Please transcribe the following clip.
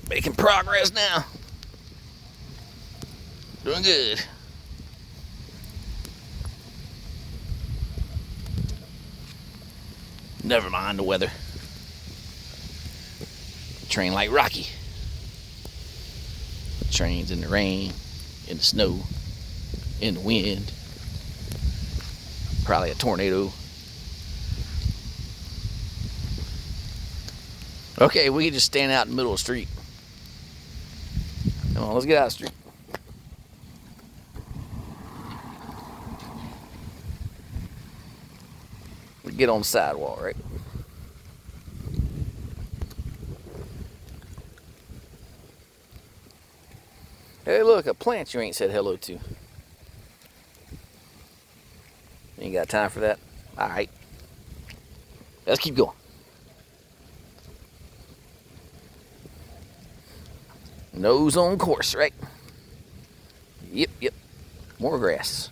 Making progress now. Doing good. Never mind the weather. Train like Rocky. Trains in the rain, in the snow, in the wind. Probably a tornado. Okay, we can just stand out in the middle of the street. Come on, let's get out of the street. We get on the sidewalk, right? Hey, look, a plant you ain't said hello to. You ain't got time for that? Alright. Let's keep going. Nose on course, right? Yep. More grass.